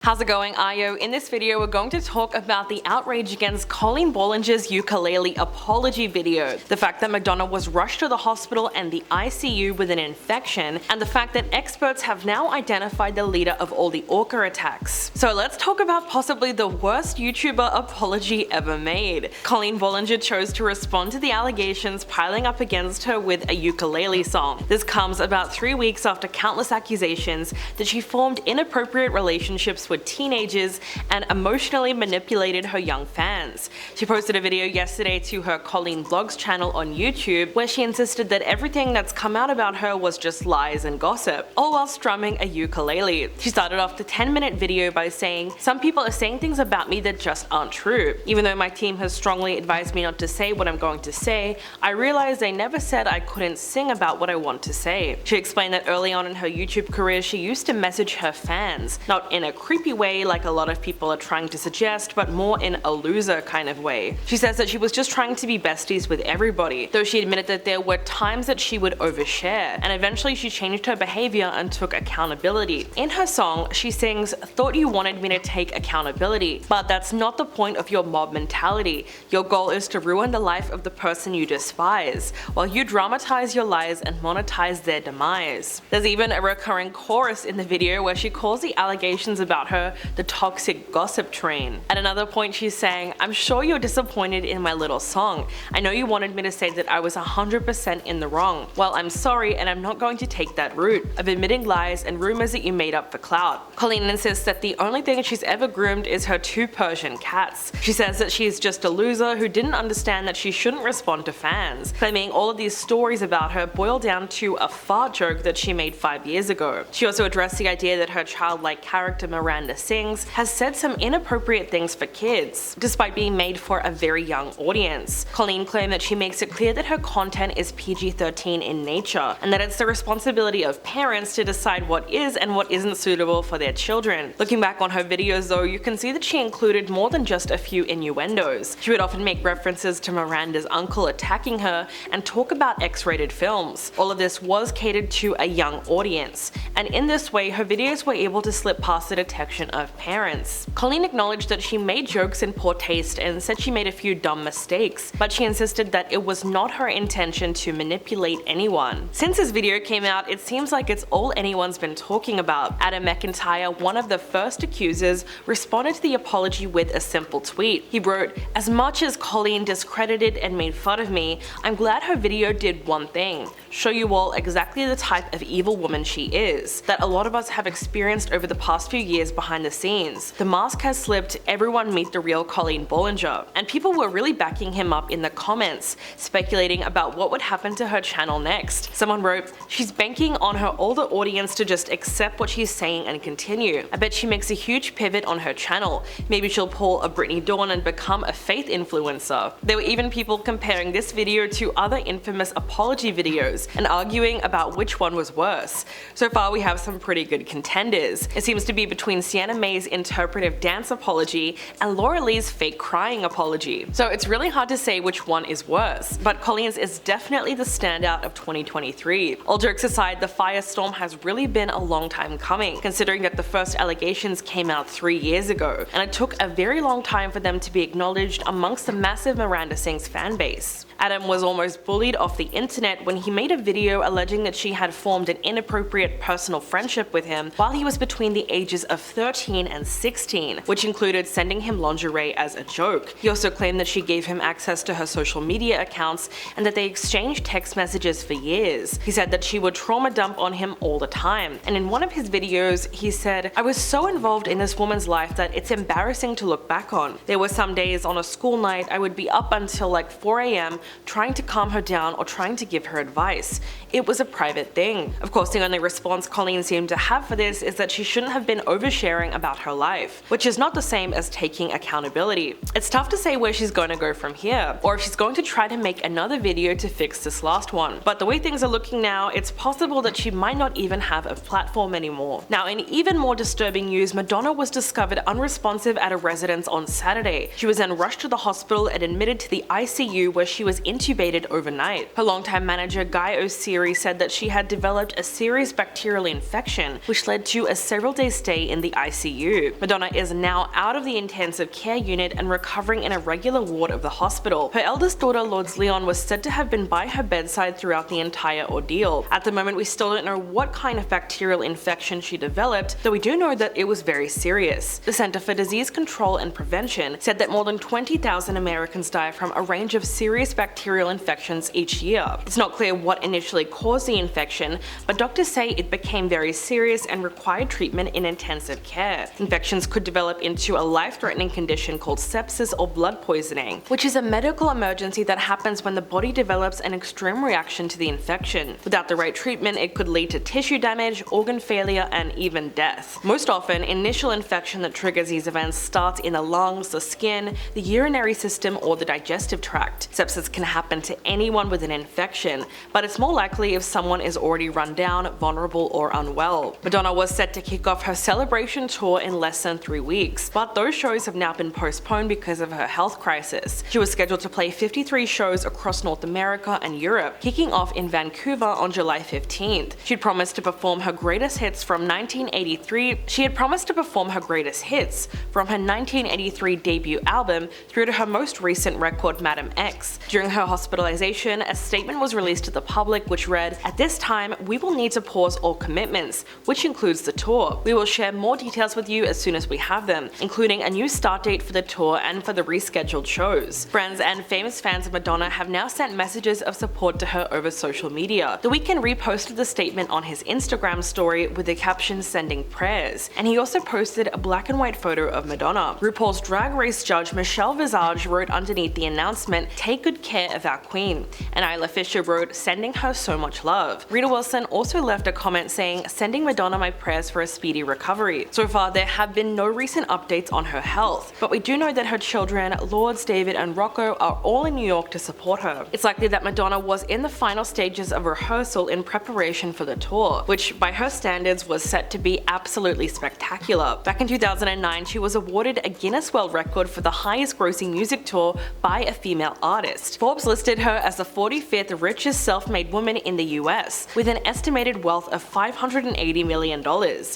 How's it going, Ayo? In this video, we're going to talk about the outrage against Colleen Ballinger's ukulele apology video, the fact that Madonna was rushed to the hospital and the ICU with an infection, and the fact that experts have now identified the leader of all the Orca attacks. So let's talk about possibly the worst YouTuber apology ever made. Colleen Ballinger chose to respond to the allegations piling up against her with a ukulele song. This comes about 3 weeks after countless accusations that she formed inappropriate relationships with teenagers and emotionally manipulated her young fans. She posted a video yesterday to her Colleen Vlogs channel on YouTube where she insisted that everything that's come out about her was just lies and gossip, all while strumming a ukulele. She started off the 10-minute video by saying, "Some people are saying things about me that just aren't true. Even though my team has strongly advised me not to say what I'm going to say, I realized they never said I couldn't sing about what I want to say." She explained that early on in her YouTube career she used to message her fans, not in a creepy way like a lot of people are trying to suggest, but more in a loser kind of way. She says that she was just trying to be besties with everybody, though she admitted that there were times that she would overshare, and eventually she changed her behavior and took accountability. In her song, she sings, "Thought you wanted me to take accountability, but that's not the point of your mob mentality. Your goal is to ruin the life of the person you despise, while you dramatize your lies and monetize their demise." There's even a recurring chorus in the video where she calls the allegations about her the toxic gossip train. At another point she's saying, "I'm sure you're disappointed in my little song. I know you wanted me to say that I was 100% in the wrong. Well, I'm sorry and I'm not going to take that route of admitting lies and rumors that you made up for clout." Colleen insists that the only thing she's ever groomed is her 2 Persian cats. She says that she's just a loser who didn't understand that she shouldn't respond to fans, claiming all of these stories about her boil down to a fart joke that she made 5 years ago. She also addressed the idea that her childlike character Miranda Sings has said some inappropriate things for kids, despite being made for a very young audience. Colleen claimed that she makes it clear that her content is PG-13 in nature, and that it's the responsibility of parents to decide what is and what isn't suitable for their children. Looking back on her videos though, you can see that she included more than just a few innuendos. She would often make references to Miranda's uncle attacking her and talk about X-rated films. All of this was catered to a young audience, and in this way her videos were able to slip past the detection of parents. Colleen acknowledged that she made jokes in poor taste and said she made a few dumb mistakes, but she insisted that it was not her intention to manipulate anyone. Since this video came out, it seems like it's all anyone's been talking about. Adam McIntyre, one of the first accusers, responded to the apology with a simple tweet. He wrote, "As much as Colleen discredited and made fun of me, I'm glad her video did one thing: show you all exactly the type of evil woman she is, that a lot of us have experienced over the past few years behind the scenes. The mask has slipped, everyone meet the real Colleen Ballinger." And people were really backing him up in the comments, speculating about what would happen to her channel next. Someone wrote, "She's banking on her older audience to just accept what she's saying and continue. I bet she makes a huge pivot on her channel. Maybe she'll pull a Brittany Dawn and become a faith influencer." There were even people comparing this video to other infamous apology videos and arguing about which one was worse. So far we have some pretty good contenders. It seems to be between Sienna May's interpretive dance apology and Laura Lee's fake crying apology. So it's really hard to say which one is worse, but Colleen's is definitely the standout of 2023. All jokes aside, the firestorm has really been a long time coming, considering that the first allegations came out 3 years ago, and it took a very long time for them to be acknowledged amongst the massive Miranda Sings fanbase. Adam was almost bullied off the internet when he made a video alleging that she had formed an inappropriate personal friendship with him while he was between the ages of 13 and 16, which included sending him lingerie as a joke. He also claimed that she gave him access to her social media accounts and that they exchanged text messages for years. He said that she would trauma dump on him all the time, and in one of his videos he said, "I was so involved in this woman's life that it's embarrassing to look back on. There were some days on a school night I would be up until like 4 AM trying to calm her down or trying to give her advice. It was a private thing." Of course, the only response Colleen seemed to have for this is that she shouldn't have been oversharing about her life, which is not the same as taking accountability. It's tough to say where she's going to go from here, or if she's going to try to make another video to fix this last one. But the way things are looking now, it's possible that she might not even have a platform anymore. Now, in even more disturbing news, Madonna was discovered unresponsive at a residence on Saturday. She was then rushed to the hospital and admitted to the ICU where she was intubated overnight. Her longtime manager Guy O'Seary said that she had developed a serious bacterial infection, which led to a several-day stay in the the ICU. Madonna is now out of the intensive care unit and recovering in a regular ward of the hospital. Her eldest daughter, Lourdes Leon, was said to have been by her bedside throughout the entire ordeal. At the moment, we still don't know what kind of bacterial infection she developed, though we do know that it was very serious. The Center for Disease Control and Prevention said that more than 20,000 Americans die from a range of serious bacterial infections each year. It's not clear what initially caused the infection, but doctors say it became very serious and required treatment in intensive care. Infections could develop into a life-threatening condition called sepsis or blood poisoning, which is a medical emergency that happens when the body develops an extreme reaction to the infection. Without the right treatment, it could lead to tissue damage, organ failure, and even death. Most often, initial infection that triggers these events starts in the lungs, the skin, the urinary system, or the digestive tract. Sepsis can happen to anyone with an infection, but it's more likely if someone is already run down, vulnerable, or unwell. Madonna was set to kick off her celebration tour in less than 3 weeks, but those shows have now been postponed because of her health crisis. She was scheduled to play 53 shows across North America and Europe, kicking off in Vancouver on July 15th. She'd promised to perform her greatest hits from 1983. She had promised to perform her greatest hits from her 1983 debut album through to her most recent record, Madam X. During her hospitalization, a statement was released to the public which read, "At this time, we will need to pause all commitments, which includes the tour. We will share more details with you as soon as we have them, including a new start date for the tour and for the rescheduled shows." Friends and famous fans of Madonna have now sent messages of support to her over social media. The Weeknd reposted the statement on his Instagram story with the caption "Sending prayers," and he also posted a black and white photo of Madonna. RuPaul's Drag Race judge Michelle Visage wrote underneath the announcement, "Take good care of our queen," and Isla Fisher wrote, "Sending her so much love." Rita Wilson also left a comment saying, "Sending Madonna my prayers for a speedy recovery." So far, there have been no recent updates on her health, but we do know that her children, Lourdes, David, and Rocco, are all in New York to support her. It's likely that Madonna was in the final stages of rehearsal in preparation for the tour, which by her standards was set to be absolutely spectacular. Back in 2009, she was awarded a Guinness World Record for the highest grossing music tour by a female artist. Forbes listed her as the 45th richest self-made woman in the US, with an estimated wealth of $580 million.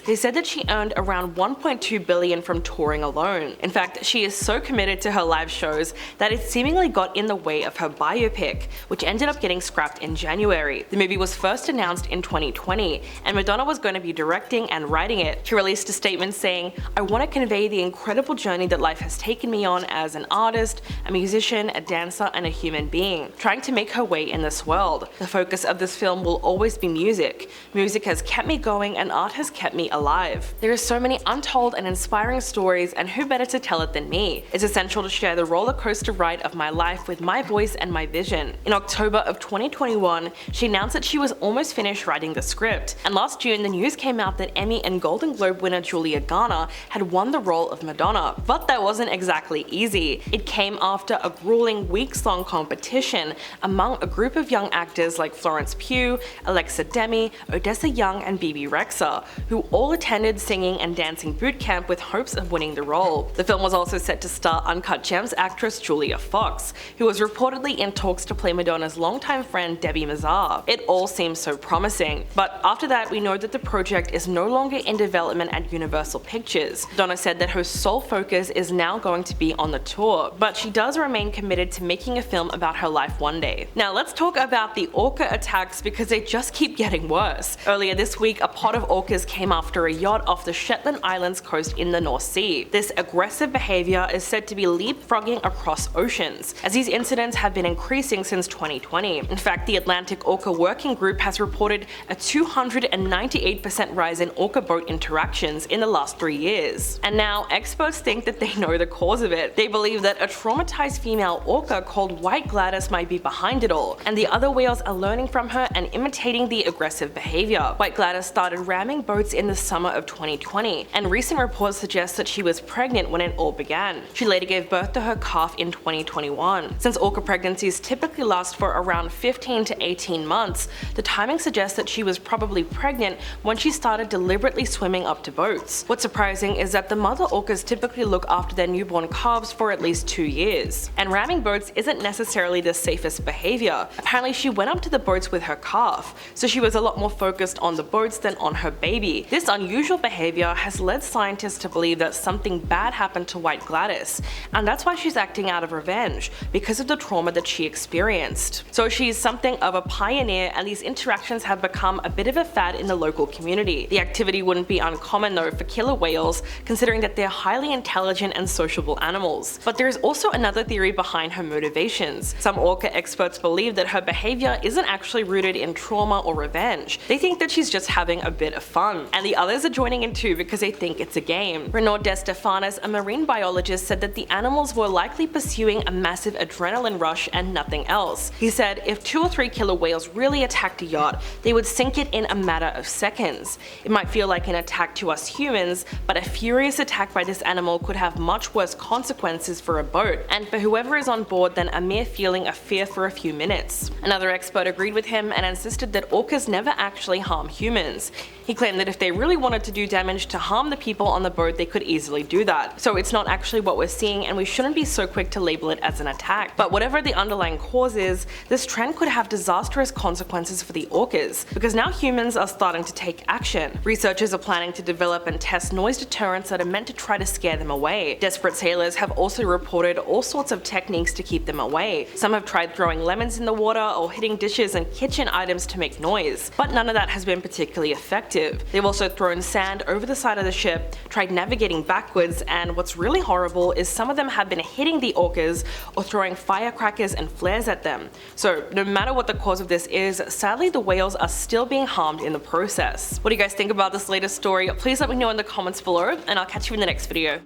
They said that she earned around $1.2 billion from touring alone. In fact, she is so committed to her live shows that it seemingly got in the way of her biopic, which ended up getting scrapped in January. The movie was first announced in 2020, and Madonna was going to be directing and writing it. She released a statement saying, "I want to convey the incredible journey that life has taken me on as an artist, a musician, a dancer, and a human being, trying to make her way in this world. The focus of this film will always be music. Music has kept me going and art has kept me alive. There are so many untold and inspiring stories, and who better to tell it than me? It's essential to share the roller coaster ride of my life with my voice and my vision." In October of 2021, she announced that she was almost finished writing the script, and last June the news came out that Emmy and Golden Globe winner Julia Garner had won the role of Madonna. But that wasn't exactly easy. It came after a grueling weeks-long competition among a group of young actors like Florence Pugh, Alexa Demi, Odessa Young, and Bebe Rexha, who all attended singing and dancing boot camp with hopes of winning the role. The film was also set to star Uncut Gems actress Julia Fox, who was reportedly in talks to play Madonna's longtime friend Debbie Mazar. It all seems so promising, but after that we know that the project is no longer in development at Universal Pictures. Madonna said that her sole focus is now going to be on the tour, but she does remain committed to making a film about her life one day. Now let's talk about the orca attacks because they just keep getting worse. Earlier this week, a pod of orcas came after a yacht off the Shetland Islands coast in the North Sea. This aggressive behavior is said to be leapfrogging across oceans, as these incidents have been increasing since 2020. In fact, the Atlantic Orca Working Group has reported a 298% rise in orca boat interactions in the last 3 years. And now, experts think that they know the cause of it. They believe that a traumatized female orca called White Gladys might be behind it all, and the other whales are learning from her and imitating the aggressive behavior. White Gladys started ramming boats in the summer of 2020, and recent reports suggest that she was pregnant when it all began. She later gave birth to her calf in 2021. Since orca pregnancies typically last for around 15 to 18 months, the timing suggests that she was probably pregnant when she started deliberately swimming up to boats. What's surprising is that the mother orcas typically look after their newborn calves for at least 2 years. And ramming boats isn't necessarily the safest behavior. Apparently she went up to the boats with her calf, so she was a lot more focused on the boats than on her baby. This unusual behavior behavior has led scientists to believe that something bad happened to White Gladys, and that's why she's acting out of revenge, because of the trauma that she experienced. So she's something of a pioneer, and these interactions have become a bit of a fad in the local community. The activity wouldn't be uncommon though for killer whales, considering that they're highly intelligent and sociable animals. But there is also another theory behind her motivations. Some orca experts believe that her behavior isn't actually rooted in trauma or revenge. They think that she's just having a bit of fun. And the others are joining in too because they think it's a game. Renaud DeStefanis, a marine biologist, said that the animals were likely pursuing a massive adrenaline rush and nothing else. He said if 2 or 3 killer whales really attacked a yacht, they would sink it in a matter of seconds. It might feel like an attack to us humans, but a furious attack by this animal could have much worse consequences for a boat, and for whoever is on board than a mere feeling of fear for a few minutes. Another expert agreed with him and insisted that orcas never actually harm humans. He claimed that if they really wanted to do damage to harm the people on the boat, they could easily do that. So it's not actually what we're seeing, and we shouldn't be so quick to label it as an attack. But whatever the underlying cause is, this trend could have disastrous consequences for the orcas, because now humans are starting to take action. Researchers are planning to develop and test noise deterrents that are meant to try to scare them away. Desperate sailors have also reported all sorts of techniques to keep them away. Some have tried throwing lemons in the water or hitting dishes and kitchen items to make noise, but none of that has been particularly effective. They've also thrown sand over the side of the ship, tried navigating backwards, and what's really horrible is some of them have been hitting the orcas or throwing firecrackers and flares at them. So no matter what the cause of this is, sadly the whales are still being harmed in the process. What do you guys think about this latest story? Please let me know in the comments below, and I'll catch you in the next video.